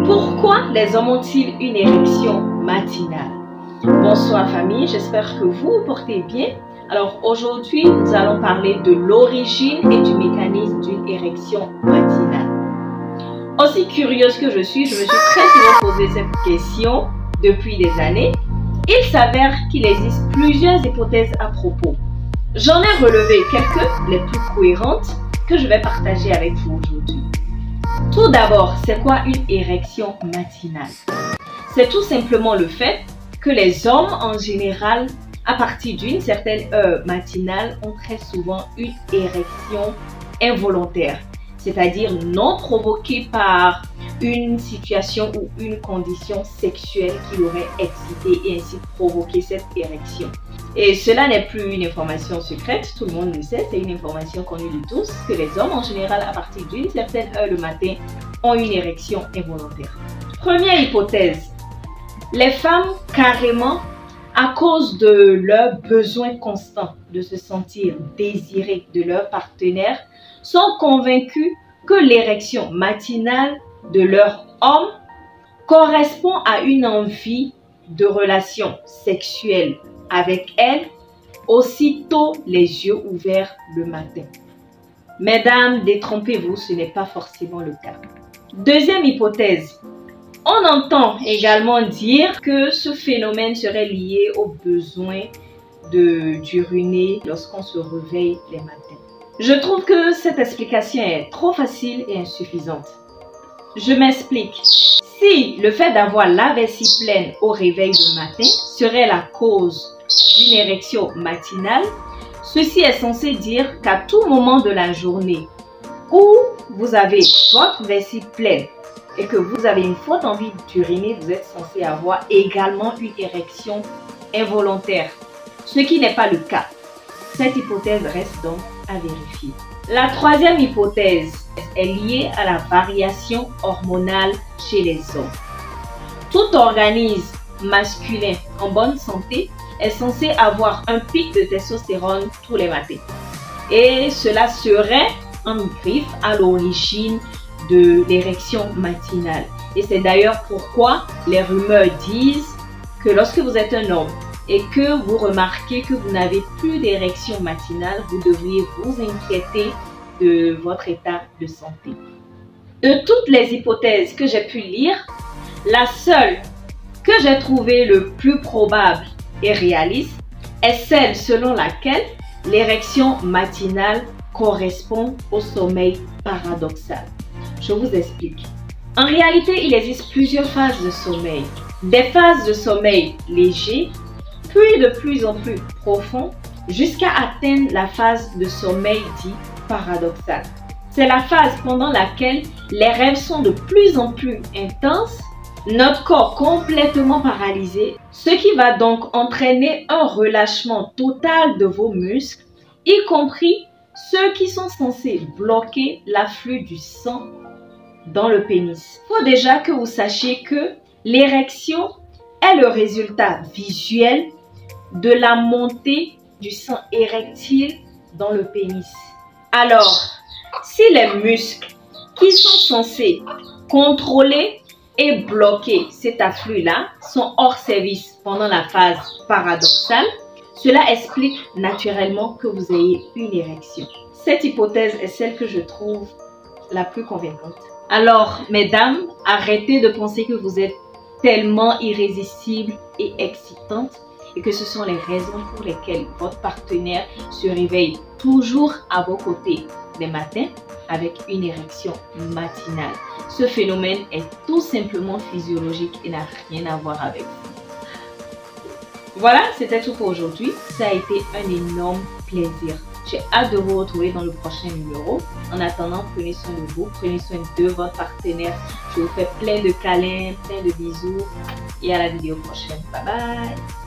Pourquoi les hommes ont-ils une érection matinale? Bonsoir famille, j'espère que vous vous portez bien. Alors aujourd'hui, nous allons parler de l'origine et du mécanisme d'une érection matinale. Aussi curieuse que je me suis très souvent posé cette question depuis des années. Il s'avère qu'il existe plusieurs hypothèses à propos. J'en ai relevé quelques, les plus cohérentes, que je vais partager avec vous aujourd'hui. Tout d'abord, c'est quoi une érection matinale? C'est tout simplement le fait que les hommes en général, à partir d'une certaine heure matinale, ont très souvent une érection involontaire, c'est-à-dire non provoquée par une situation ou une condition sexuelle qui l'aurait excité et ainsi provoqué cette érection. Et cela n'est plus une information secrète, tout le monde le sait, c'est une information connue de tous, que les hommes en général, à partir d'une certaine heure le matin, ont une érection involontaire. Première hypothèse, les femmes carrément, à cause de leur besoin constant de se sentir désirées de leur partenaire, sont convaincues que l'érection matinale de leur homme correspond à une envie de relation sexuelle avec elle, aussitôt les yeux ouverts le matin. Mesdames, détrompez-vous, ce n'est pas forcément le cas. Deuxième hypothèse, on entend également dire que ce phénomène serait lié au besoin d'uriner lorsqu'on se réveille les matins. Je trouve que cette explication est trop facile et insuffisante. Je m'explique. Si le fait d'avoir la vessie pleine au réveil le matin serait la cause d'une érection matinale, ceci est censé dire qu'à tout moment de la journée où vous avez votre vessie pleine et que vous avez une forte envie d'uriner, vous êtes censé avoir également une érection involontaire, ce qui n'est pas le cas. Cette hypothèse reste donc à vérifier. La troisième hypothèse est liée à la variation hormonale chez les hommes. Tout organisme masculin en bonne santé est censé avoir un pic de testostérone tous les matins. Et cela serait en griffe à l'origine de l'érection matinale. Et c'est d'ailleurs pourquoi les rumeurs disent que lorsque vous êtes un homme et que vous remarquez que vous n'avez plus d'érection matinale, vous devriez vous inquiéter de votre état de santé. De toutes les hypothèses que j'ai pu lire, la seule que j'ai trouvée le plus probable et réaliste est celle selon laquelle l'érection matinale correspond au sommeil paradoxal. Je vous explique. En réalité, il existe plusieurs phases de sommeil. Des phases de sommeil léger, puis de plus en plus profond, jusqu'à atteindre la phase de sommeil dit paradoxal. C'est la phase pendant laquelle les rêves sont de plus en plus intenses, notre corps complètement paralysé, ce qui va donc entraîner un relâchement total de vos muscles, y compris ceux qui sont censés bloquer l'afflux du sang dans le pénis. Il faut déjà que vous sachiez que l'érection est le résultat visuel de la montée du sang érectile dans le pénis. Alors, si les muscles qui sont censés contrôler et bloquer cet afflux-là sont hors service pendant la phase paradoxale, cela explique naturellement que vous ayez une érection. Cette hypothèse est celle que je trouve la plus convaincante. Alors, mesdames, arrêtez de penser que vous êtes tellement irrésistible et excitante et que ce sont les raisons pour lesquelles votre partenaire se réveille toujours à vos côtés les matins avec une érection matinale. Ce phénomène est tout simplement physiologique et n'a rien à voir avec vous. Voilà, c'était tout pour aujourd'hui. Ça a été un énorme plaisir. J'ai hâte de vous retrouver dans le prochain numéro. En attendant, prenez soin de vous, prenez soin de votre partenaire. Je vous fais plein de câlins, plein de bisous et à la vidéo prochaine. Bye bye!